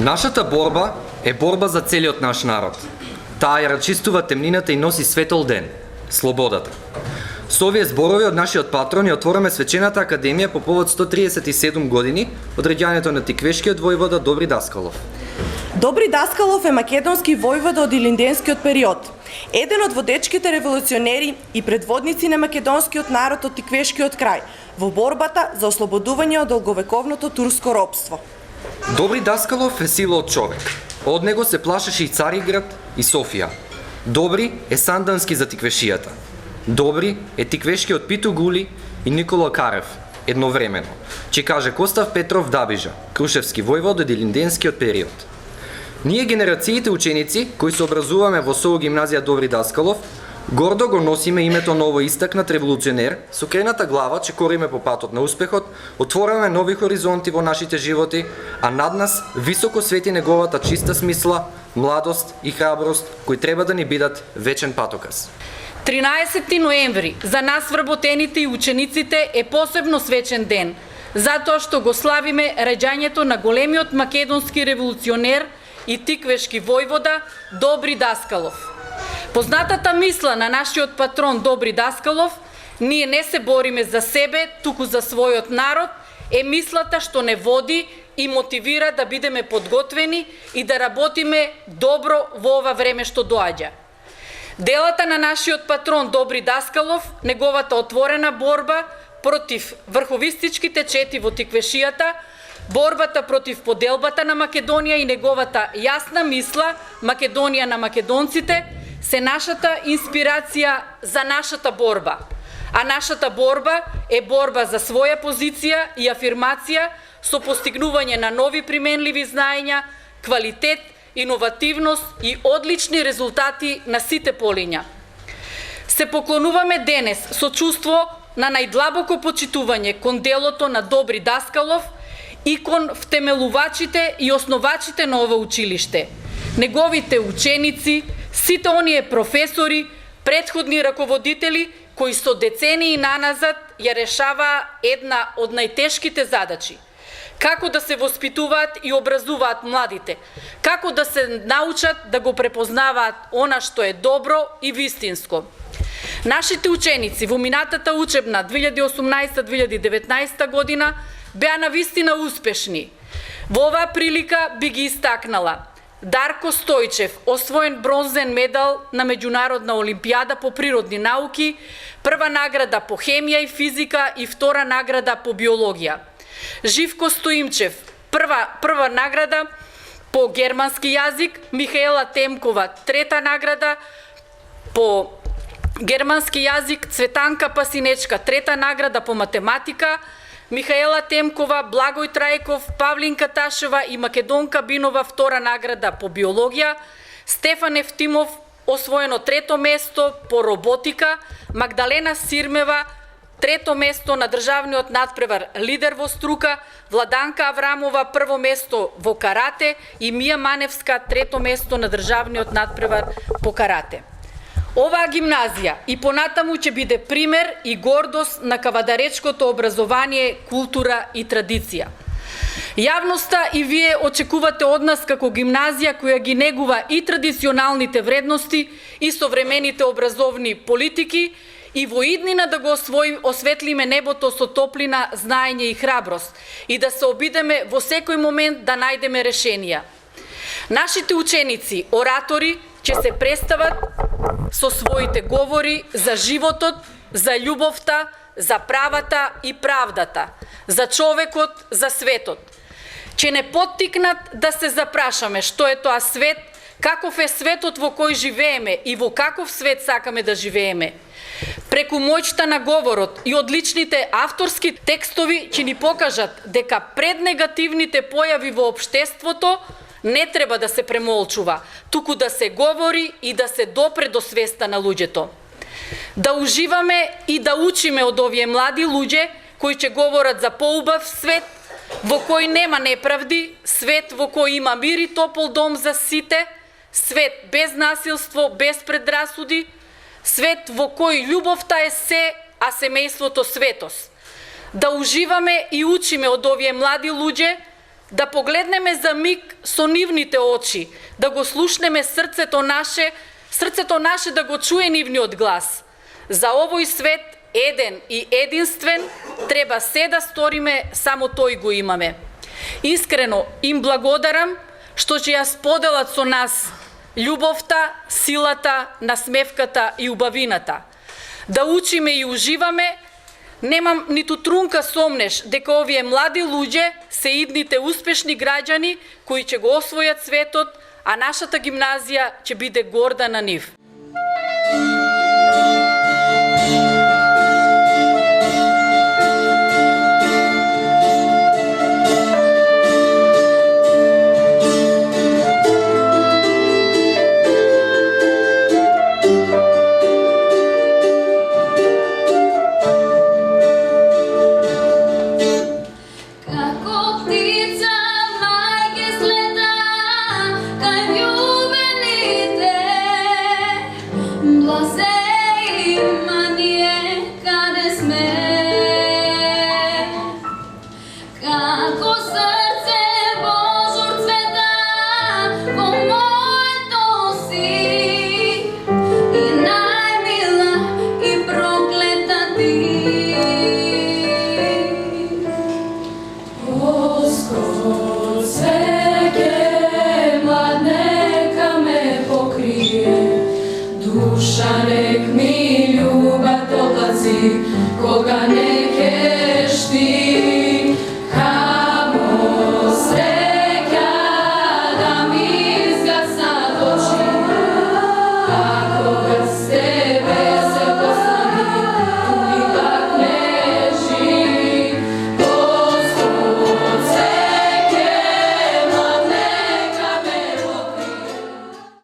Нашата борба е борба за целиот наш народ. Таа ја рачистува темнината и носи светол ден – слободата. Со овие зборови од нашиот патрон ја отвораме Свечената академија по повод 137 години од раѓањето на тиквешкиот војвода Добри Даскалов. Добри Даскалов е македонски војвода од илинденскиот период. Еден од водечките револуционери и предводници на македонскиот народ од тиквешкиот крај во борбата за ослободување од долговековното турско робство. Добри Даскалов е сила од човек. Од него се плашеше и Цариград и Софија. Добри е сандански за тиквешијата. Добри е тиквешкиот Питу Гули и Никола Карев едновремено, че каже Костав Петров Дабижа, крушевски војвод од илинденскиот период. Ние генерациите ученици кои се образуваме во СОУ гимназија Добри Даскалов, гордо го носиме името ново истакнат револуционер со крената глава, че кориме по патот на успехот, отвораме нови хоризонти во нашите животи, а над нас високо свети неговата чиста смисла, младост и храброст, кои треба да ни бидат вечен патоказ. 13 ноември за нас вработените и учениците е посебно свечен ден, затоа што го славиме раѓањето на големиот македонски револуционер и тиквешки војвода Добри Даскалов. Познатата мисла на нашиот патрон Добри Даскалов, ние не се бориме за себе, туку за својот народ, е мислата што не води и мотивира да бидеме подготвени и да работиме добро во ова време што доаѓа. Делата на нашиот патрон Добри Даскалов, неговата отворена борба против врховистичките чети во тиквешијата, борбата против поделбата на Македонија и неговата јасна мисла Македонија на македонците се нашата инспирација за нашата борба. А нашата борба е борба за своја позиција и афирмација со постигнување на нови применливи знаења, квалитет, иновативност и одлични резултати на сите полиња. Се поклонуваме денес со чувство на најдлабоко почитување кон делото на Добри Даскалов и кон втемелувачите и основачите на ова училиште, неговите ученици, сите оние професори, претходни раководители кои со децении наназад ја решаваа една од најтешките задачи. Како да се воспитуваат и образуваат младите, како да се научат да го препознаваат она што е добро и вистинско. Нашите ученици во минатата учебна 2018-2019 година беа навистина успешни. Во оваа прилика би ги истакнала Дарко Стојчев, освоен бронзен медал на меѓународна олимпијада по природни науки, прва награда по хемија и физика и втора награда по биологија. Живко Стоимчев, прва награда по германски јазик, Михаела Темкова, трета награда по германски јазик, Цветанка Пасинечка, трета награда по математика, Михаела Темкова, Благој Трајков, Павлинка Ташева и Македонка Бинова, втора награда по биологија, Стефан Ефтимов, освоено трето место по роботика, Магдалена Сирмева, трето место на државниот надпревар лидер во струка, Владанка Аврамова прво место во карате и Мија Маневска трето место на државниот надпревар по карате. Оваа гимназија и понатаму ќе биде пример и гордост на кавадаречкото образование, култура и традиција. Јавноста и вие очекувате од нас како гимназија која ги негува и традиционалните вредности и современите образовни политики и во иднина да го осветлиме небото со топлина, знаење и храброст и да се обидеме во секој момент да најдеме решенија. Нашите ученици, оратори, ќе се представат со своите говори за животот, за љубовта, за правата и правдата, за човекот, за светот. Ќе не поттикнат да се запрашаме што е тоа свет, каков е светот во кој живееме и во каков свет сакаме да живееме. Преку моќта на говорот и одличните авторски текстови ќе ни покажат дека пред негативните појави во општеството не треба да се премолчува, туку да се говори и да се допре до свеста на луѓето. Да уживаме и да учиме од овие млади луѓе кои ќе говорат за поубав свет, во кој нема неправди, свет во кој има мир и топол дом за сите, свет без насилство, без предрасуди, свет во кој љубовта е се, а семејството светост. Да уживаме и учиме од овие млади луѓе да погледнеме за миг со нивните очи, да го слушнеме срцето наше да го чуе нивниот глас. За овој свет еден и единствен треба се да сториме, само тој го имаме. Искрено им благодарам што ќе ја споделат со нас љубовта, силата, насмевката и убавината. Да учиме и уживаме. Немам ниту трунка сомнеш дека овие млади луѓе се идните успешни граѓани кои ќе го освојат светот, а нашата гимназија ќе биде горда на нив. Duša nek mi